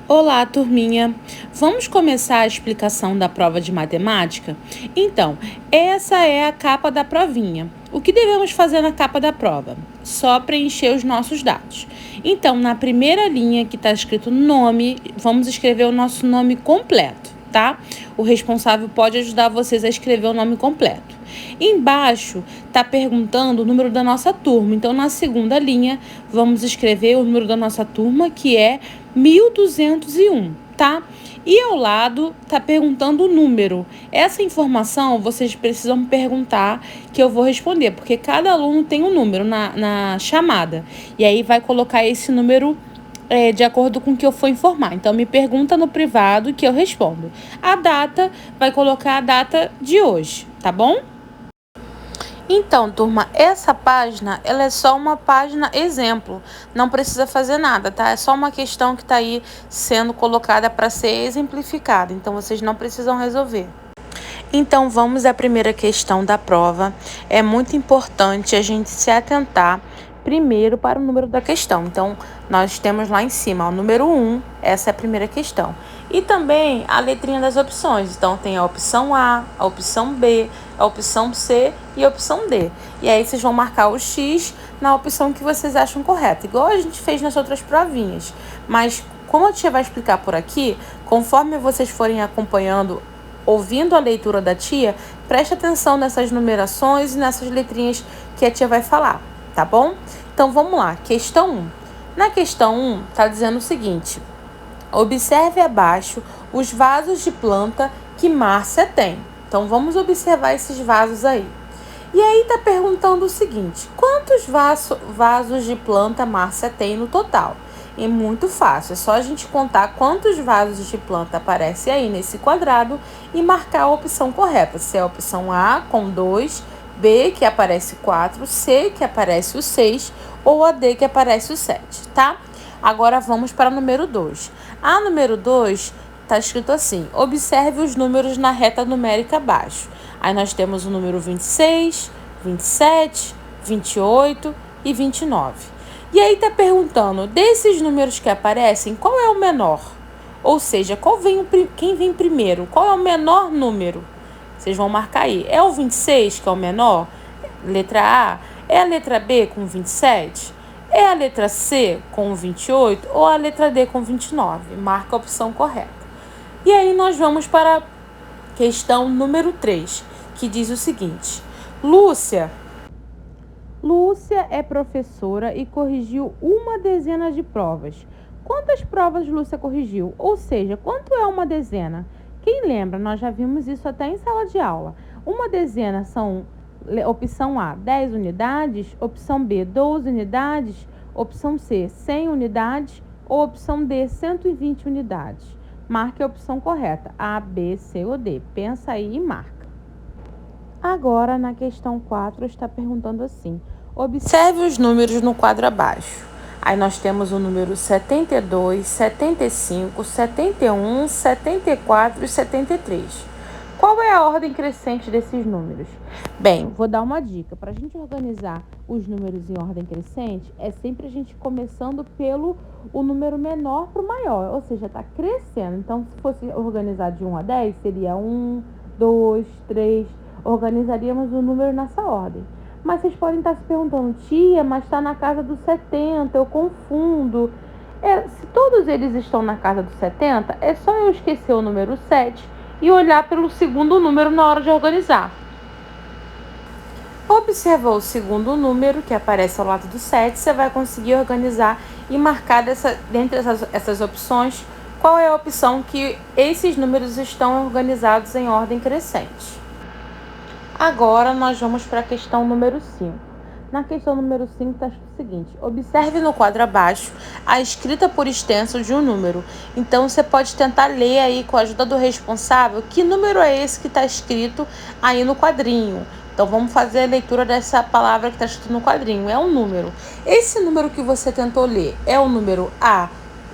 Olá, turminha! Vamos começar a explicação da prova de matemática? Então, essa é a capa da provinha. O que devemos fazer na capa da prova? Só preencher os nossos dados. Então, na primeira linha que está escrito nome, vamos escrever o nosso nome completo, tá? O responsável pode ajudar vocês a escrever o nome completo. Embaixo está perguntando o número da nossa turma. Então, na segunda linha, vamos escrever o número da nossa turma, que é 1201, tá? E ao lado está perguntando o número. Essa informação vocês precisam perguntar que eu vou responder, porque cada aluno tem um número na chamada. E aí vai colocar esse número de acordo com o que eu for informar. Então, me pergunta no privado que eu respondo. A data, vai colocar a data de hoje, tá bom? Então, turma, essa página, ela é só uma página exemplo, não precisa fazer nada, tá? É só uma questão que está aí sendo colocada para ser exemplificada, então vocês não precisam resolver. Então, vamos à primeira questão da prova. É muito importante a gente se atentar primeiro para o número da questão. Então, nós temos lá em cima o número 1, essa é a primeira questão. E também a letrinha das opções. Então, tem a opção A, a opção B, a opção C e a opção D. E aí, vocês vão marcar o X na opção que vocês acham correta, igual a gente fez nas outras provinhas. Mas, como a tia vai explicar por aqui, conforme vocês forem acompanhando, ouvindo a leitura da tia, preste atenção nessas numerações e nessas letrinhas que a tia vai falar, tá bom? Então, vamos lá. Questão 1. Na questão 1, está dizendo o seguinte: observe abaixo os vasos de planta que Márcia tem. Então, vamos observar esses vasos aí. E aí, está perguntando o seguinte: quantos vasos de planta Márcia tem no total? É muito fácil, é só a gente contar quantos vasos de planta aparecem aí nesse quadrado e marcar a opção correta. Se é a opção A com 2, B que aparece 4, C que aparece o 6 ou a D que aparece o 7, tá? Agora vamos para o número 2. A número 2 está escrito assim: observe os números na reta numérica abaixo. Aí nós temos o número 26, 27, 28 e 29. E aí está perguntando, desses números que aparecem, qual é o menor? Ou seja, quem vem primeiro? Qual é o menor número? Vocês vão marcar aí. É o 26 que é o menor? Letra A. É a letra B com 27? É a letra C com 28? Ou a letra D com 29? Marca a opção correta. E aí nós vamos para a questão número 3, que diz o seguinte: Lúcia é professora e corrigiu uma dezena de provas. Quantas provas Lúcia corrigiu? Ou seja, quanto é uma dezena? Quem lembra? Nós já vimos isso até em sala de aula. Uma dezena são, opção A, 10 unidades, opção B, 12 unidades, opção C, 100 unidades ou opção D, 120 unidades. Marque a opção correta, A, B, C ou D. Pensa aí e marca. Agora, na questão 4, está perguntando assim: observe os números no quadro abaixo. Aí nós temos o número 72, 75, 71, 74 e 73. Qual é a ordem crescente desses números? Bem, vou dar uma dica. Para a gente organizar os números em ordem crescente, é sempre a gente começando pelo o número menor para o maior, ou seja, está crescendo. Então, se fosse organizar de 1 a 10, seria 1, 2, 3... organizaríamos o número nessa ordem. Mas vocês podem estar se perguntando: tia, mas está na casa dos 70, eu confundo. Se todos eles estão na casa dos 70, é só eu esquecer o número 7 e olhar pelo segundo número na hora de organizar. Observou o segundo número que aparece ao lado do 7, você vai conseguir organizar e marcar dentre essas opções qual é a opção que esses números estão organizados em ordem crescente. Agora, nós vamos para a questão número 5. Na questão número 5 está escrito o seguinte: observe no quadro abaixo a escrita por extenso de um número. Então, você pode tentar ler aí com a ajuda do responsável que número é esse que está escrito aí no quadrinho. Então, vamos fazer a leitura dessa palavra que está escrito no quadrinho. É um número. Esse número que você tentou ler é o número A,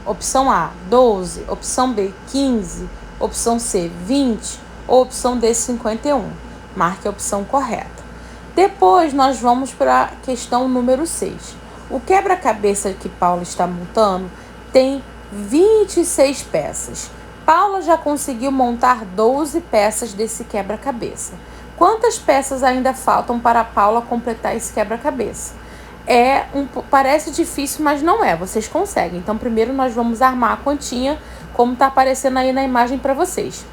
opção A, 12, opção B, 15, opção C, 20 ou opção D, 51. Marque a opção correta. Depois, nós vamos para a questão número 6. O quebra-cabeça que Paula está montando tem 26 peças. Paula já conseguiu montar 12 peças desse quebra-cabeça. Quantas peças ainda faltam para a Paula completar esse quebra-cabeça? Parece difícil, mas não é. Vocês conseguem. Então, primeiro nós vamos armar a continha, como está aparecendo aí na imagem para vocês.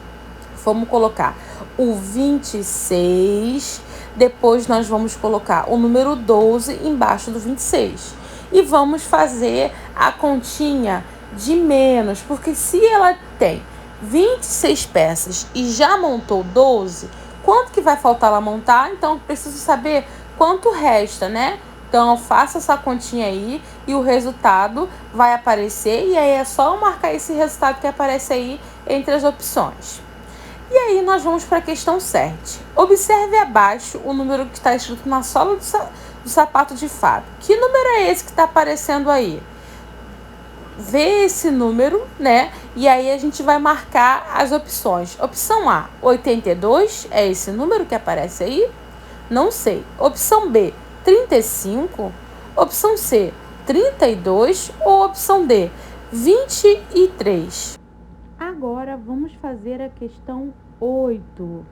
Vamos colocar o 26, depois nós vamos colocar o número 12 embaixo do 26. E vamos fazer a continha de menos, porque se ela tem 26 peças e já montou 12, quanto que vai faltar ela montar? Então, eu preciso saber quanto resta, né? Então, eu faço essa continha aí e o resultado vai aparecer. E aí, é só eu marcar esse resultado que aparece aí entre as opções. E aí, nós vamos para a questão 7. Observe abaixo o número que está escrito na sola do sapato de Fábio. Que número é esse que está aparecendo aí? Vê esse número, né? E aí, a gente vai marcar as opções. Opção A, 82, é esse número que aparece aí? Não sei. Opção B, 35, opção C, 32 ou opção D, 23. Agora vamos fazer a questão 8.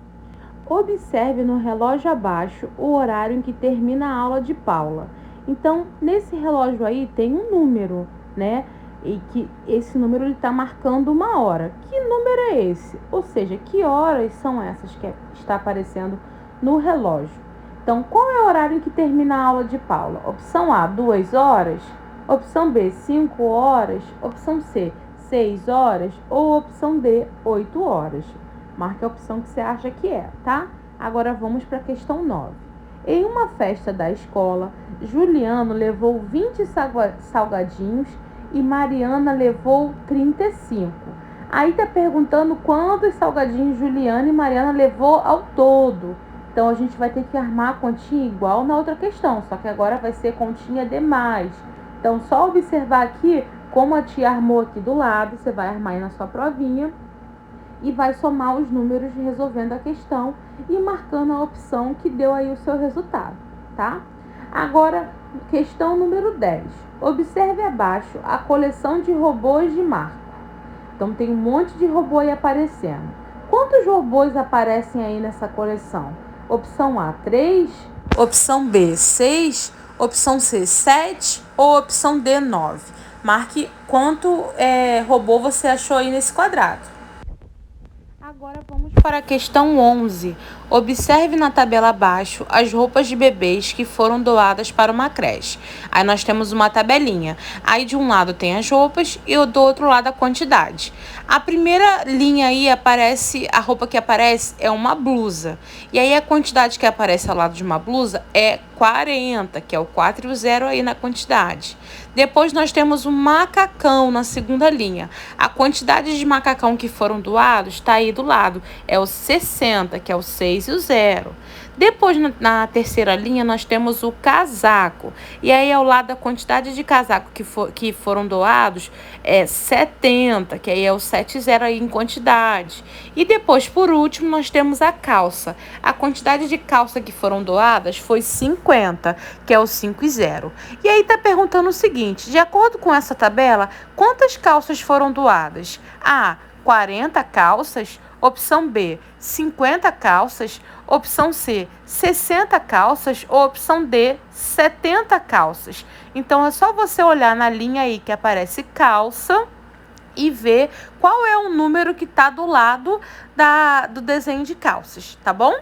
Observe no relógio abaixo o horário em que termina a aula de Paula. Então, nesse relógio aí tem um número, né? E que esse número está marcando uma hora. Que número é esse? Ou seja, que horas são essas que está aparecendo no relógio? Então, qual é o horário em que termina a aula de Paula? Opção A, 2 horas. Opção B, 5 horas. Opção C, 6 horas. Ou opção D, 8 horas. Marque a opção que você acha que é, tá? Agora vamos para a questão 9. Em uma festa da escola, Juliano levou 20 salgadinhos e Mariana levou 35. Aí tá perguntando quantos salgadinhos Juliano e Mariana levou ao todo. Então, a gente vai ter que armar a continha igual na outra questão, só que agora vai ser continha de mais. Então, só observar aqui como a tia armou aqui do lado, você vai armar aí na sua provinha e vai somar os números resolvendo a questão e marcando a opção que deu aí o seu resultado, tá? Agora, questão número 10. Observe abaixo a coleção de robôs de Marco. Então, tem um monte de robô aí aparecendo. Quantos robôs aparecem aí nessa coleção? Opção A, 3. Opção B, 6. Opção C, 7. Ou opção D, 9. Marque quanto robô você achou aí nesse quadrado. Agora vamos para a questão 11. Observe na tabela abaixo as roupas de bebês que foram doadas para uma creche. Aí nós temos uma tabelinha. Aí de um lado tem as roupas e do outro lado a quantidade. A primeira linha aí a roupa que aparece é uma blusa. E aí a quantidade que aparece ao lado de uma blusa é 40, que é o 4 e o 0 aí na quantidade. Depois nós temos um macacão na segunda linha. A quantidade de macacão que foram doados está aí do lado. É o 60, que é o 6 e o 0. Depois, na terceira linha, nós temos o casaco. E aí, ao lado da quantidade de casaco que foram doados, é 70, que aí é o 7 e 0 aí em quantidade. E depois, por último, nós temos a calça. A quantidade de calça que foram doadas foi 50, que é o 5 e 0. E aí, tá perguntando o seguinte, de acordo com essa tabela, quantas calças foram doadas? A, 40 calças. Opção B, 50 calças. Opção C, 60 calças. Ou opção D, 70 calças. Então, é só você olhar na linha aí que aparece calça e ver qual é o número que está do lado do desenho de calças, tá bom?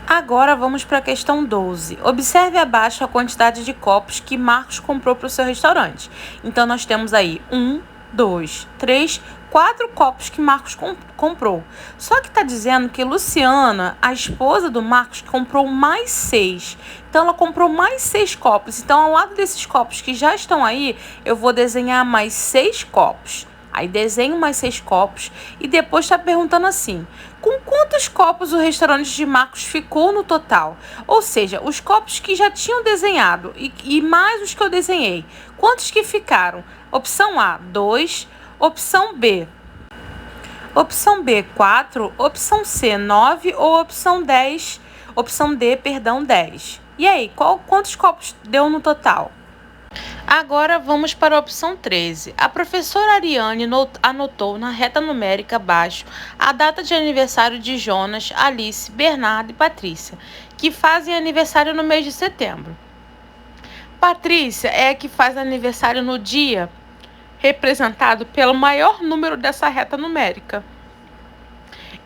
Agora vamos para a questão 12. Observe abaixo a quantidade de copos que Marcos comprou para o seu restaurante. Então, nós temos aí 1, 2, 3, 4 copos que Marcos comprou. Só que está dizendo que Luciana, a esposa do Marcos, comprou mais 6. Então, ela comprou mais 6 copos. Então, ao lado desses copos que já estão aí, eu vou desenhar mais 6 copos. Aí, desenho mais 6 copos. E depois está perguntando assim, com quantos copos o restaurante de Marcos ficou no total? Ou seja, os copos que já tinham desenhado e mais os que eu desenhei. Quantos que ficaram? Opção A, 2. Opção B, 4. Opção C, 9. Ou opção D, 10. E aí, quantos copos deu no total? Agora vamos para a opção 13. A professora Ariane anotou na reta numérica abaixo a data de aniversário de Jonas, Alice, Bernardo e Patrícia, que fazem aniversário no mês de setembro. Patrícia é a que faz aniversário no dia representado pelo maior número dessa reta numérica.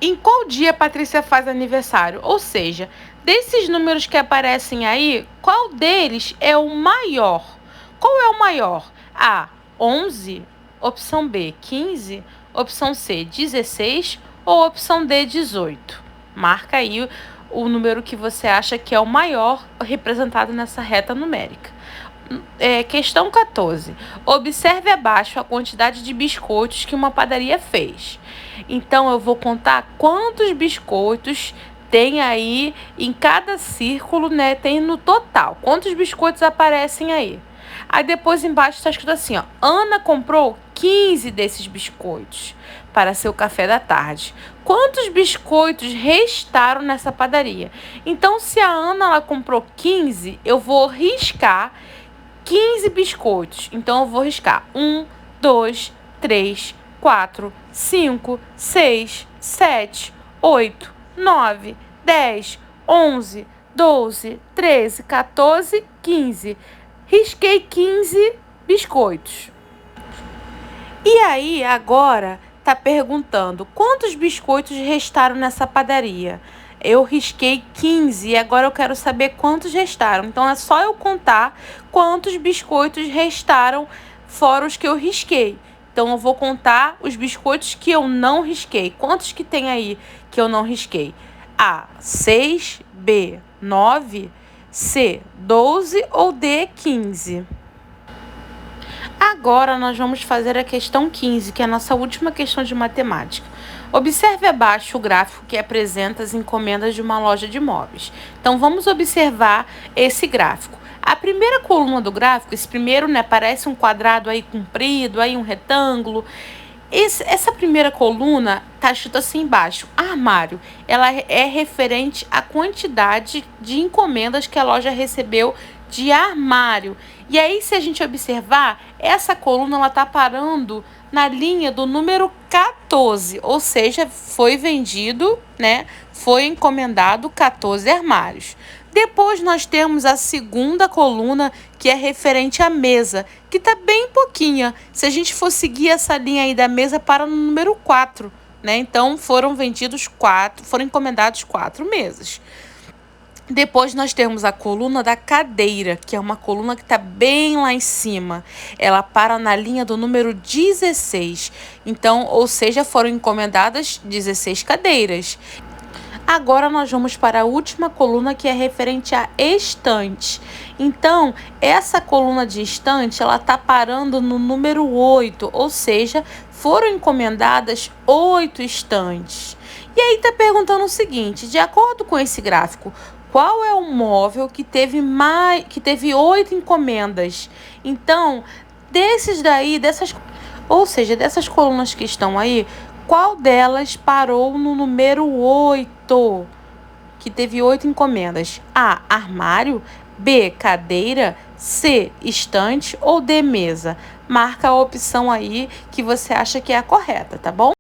Em qual dia a Patrícia faz aniversário? Ou seja, desses números que aparecem aí, qual deles é o maior? Qual é o maior? A, 11, opção B, 15, opção C, 16 ou opção D, 18. Marca aí o número que você acha que é o maior representado nessa reta numérica. Questão 14. Observe abaixo a quantidade de biscoitos que uma padaria fez. Então, eu vou contar quantos biscoitos tem aí em cada círculo, né? Tem no total. Quantos biscoitos aparecem aí? Aí depois embaixo está escrito assim, ó. Ana comprou 15 desses biscoitos para seu café da tarde. Quantos biscoitos restaram nessa padaria? Então, se a Ana ela comprou 15, eu vou riscar 15 biscoitos. Então, eu vou riscar 1, 2, 3, 4, 5, 6, 7, 8, 9, 10, 11, 12, 13, 14, 15. Risquei 15 biscoitos. E aí, agora, tá perguntando quantos biscoitos restaram nessa padaria? Eu risquei 15 e agora eu quero saber quantos restaram. Então, é só eu contar quantos biscoitos restaram fora os que eu risquei. Então, eu vou contar os biscoitos que eu não risquei. Quantos que tem aí que eu não risquei? A, 6, B, 9, C, 12 ou D, 15. Agora nós vamos fazer a questão 15, que é a nossa última questão de matemática. Observe abaixo o gráfico que apresenta as encomendas de uma loja de móveis. Então, vamos observar esse gráfico. A primeira coluna do gráfico, esse primeiro, né, parece um quadrado aí comprido, aí um retângulo. Essa primeira coluna está escrito assim embaixo, armário. Ela é referente à quantidade de encomendas que a loja recebeu de armário. E aí, se a gente observar, essa coluna ela está parando na linha do número 14, ou seja, foi vendido, né? Foi encomendado 14 armários. Depois nós temos a segunda coluna, que é referente à mesa, que está bem pouquinha. Se a gente for seguir essa linha aí da mesa, para no número 4, né? Então, foram encomendados 4 mesas. Depois nós temos a coluna da cadeira, que é uma coluna que está bem lá em cima. Ela para na linha do número 16. Então, ou seja, foram encomendadas 16 cadeiras. Agora nós vamos para a última coluna, que é referente à estante. Então, essa coluna de estante, ela está parando no número 8, ou seja, foram encomendadas 8 estantes. E aí está perguntando o seguinte, de acordo com esse gráfico, qual é o móvel que teve 8 encomendas? Então, dessas colunas que estão aí, qual delas parou no número 8, que teve 8 encomendas? A, armário, B, cadeira, C, estante ou D, mesa? Marca a opção aí que você acha que é a correta, tá bom?